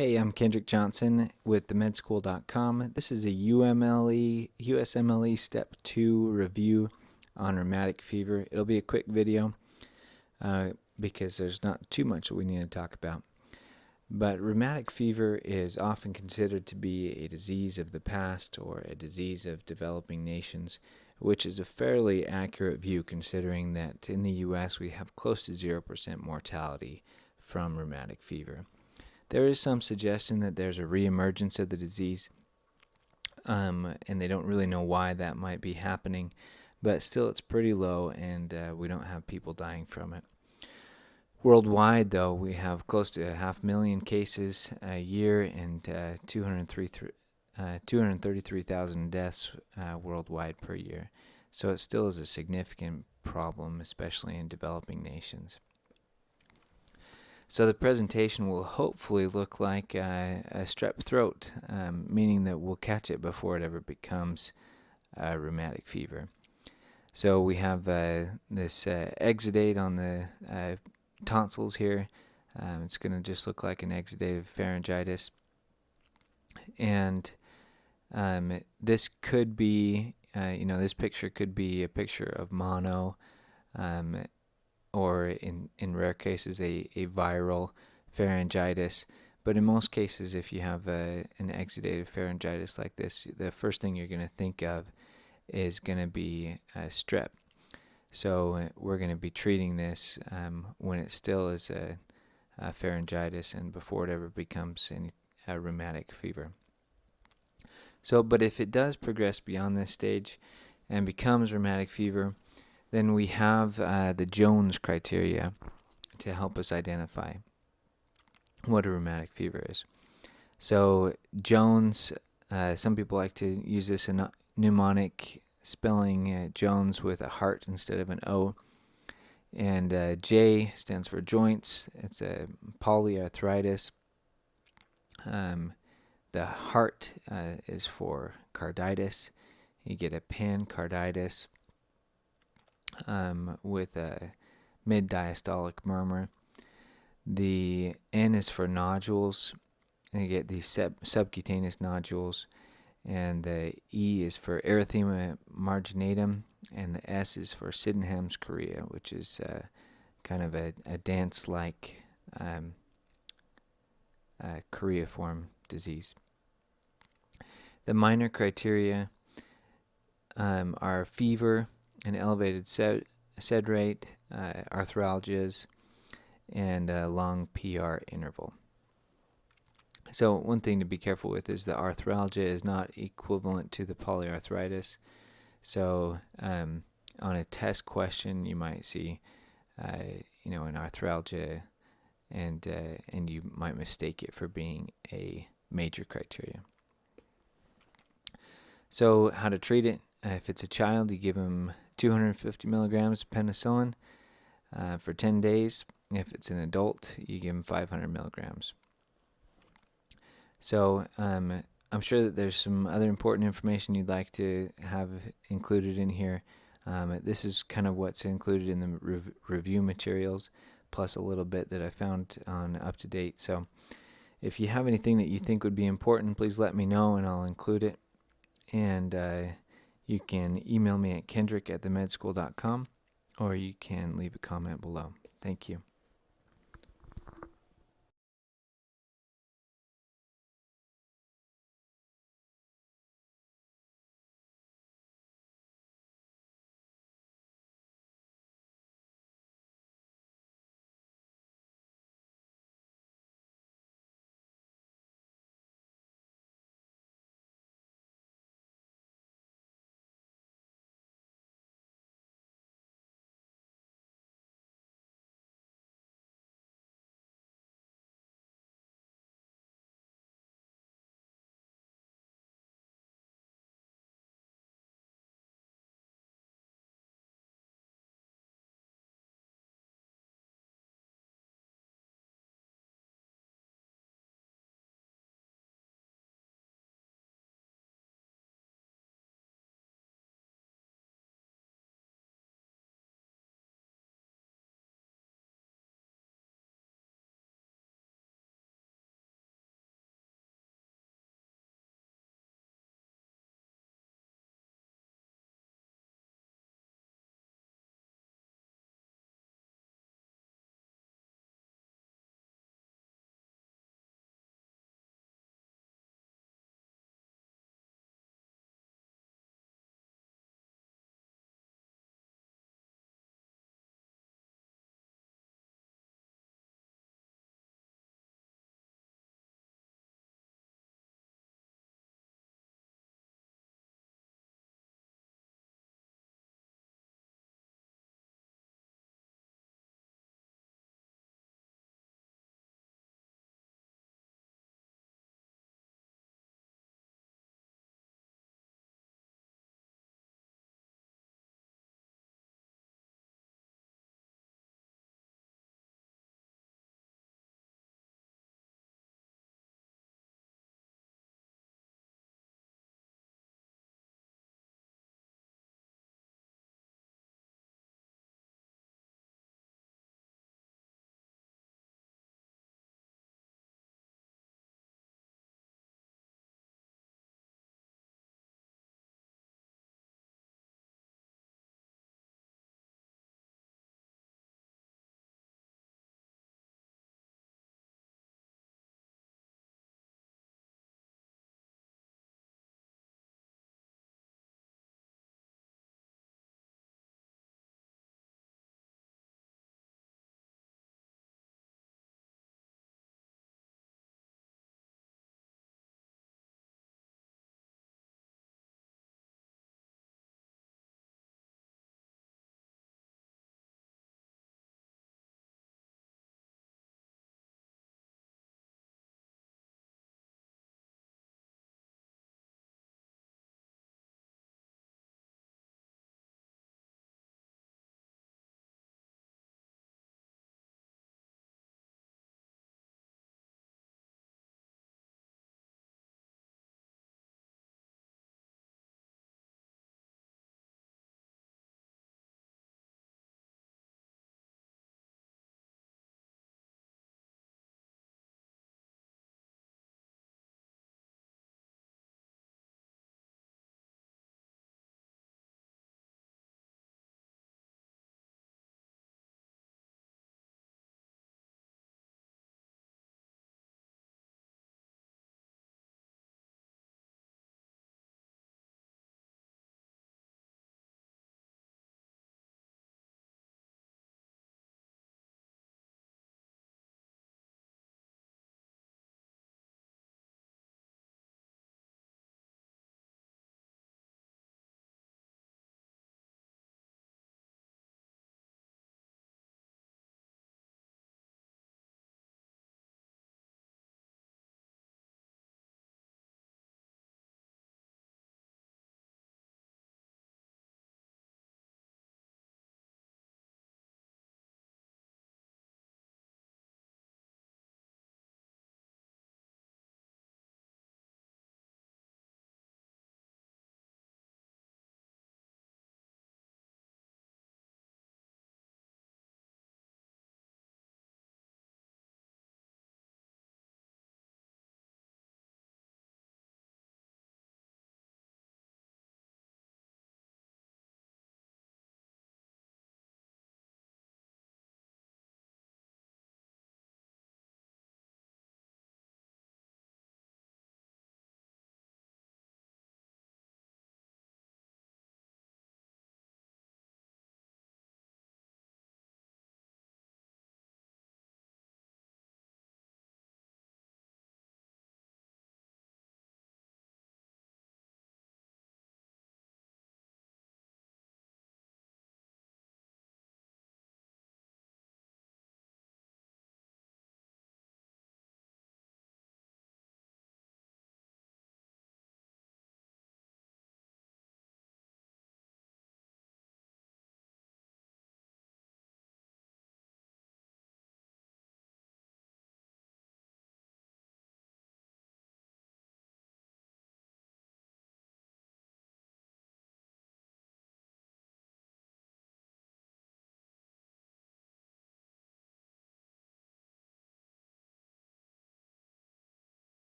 Hey, I'm Kendrick Johnson with themedschool.com. This is a USMLE Step 2 review on rheumatic fever. It'll be a quick video because there's not too much that we need to talk about. But rheumatic fever is often considered to be a disease of the past or a disease of developing nations, which is a fairly accurate view considering that in the US we have close to 0% mortality from rheumatic fever. There is some suggestion that there's a reemergence of the disease, and they don't really know why that might be happening, but still it's pretty low, and we don't have people dying from it. Worldwide, though, we have close to 500,000 cases a year and 233,000 deaths worldwide per year. So it still is a significant problem, especially in developing nations. So the presentation will hopefully look like a strep throat, meaning that we'll catch it before it ever becomes rheumatic fever. So we have this exudate on the tonsils here. It's going to just look like an exudative pharyngitis. And this could be, this picture could be a picture of mono, or in rare cases a viral pharyngitis. But in most cases, if you have an exudative pharyngitis like this, the first thing you're going to think of is going to be strep. So we're going to be treating this when it still is a pharyngitis and before it ever becomes a rheumatic fever. So, but if it does progress beyond this stage and becomes rheumatic fever, then we have the Jones criteria to help us identify what a rheumatic fever is. So Jones, some people like to use this in mnemonic spelling Jones with a heart instead of an O. And J stands for joints. It's a polyarthritis. The heart is for carditis. You get a pancarditis with a mid-diastolic murmur. The N is for nodules. And you get these subcutaneous nodules. And the E is for erythema marginatum. And the S is for Sydenham's chorea, which is kind of a dance-like choreiform disease. The minor criteria are fever, an elevated sed rate, arthralgias, and a long PR interval. So one thing to be careful with is the arthralgia is not equivalent to the polyarthritis. So on a test question, you might see, an arthralgia, and you might mistake it for being a major criteria. So how to treat it? If it's a child, you give them 250 milligrams of penicillin for 10 days. If it's an adult, you give them 500 milligrams. So I'm sure that there's some other important information you'd like to have included in here. This is kind of what's included in the review materials, plus a little bit that I found on UpToDate. So if you have anything that you think would be important, please let me know and I'll include it. And you can email me at kendrick@themedschool.com, or you can leave a comment below. Thank you.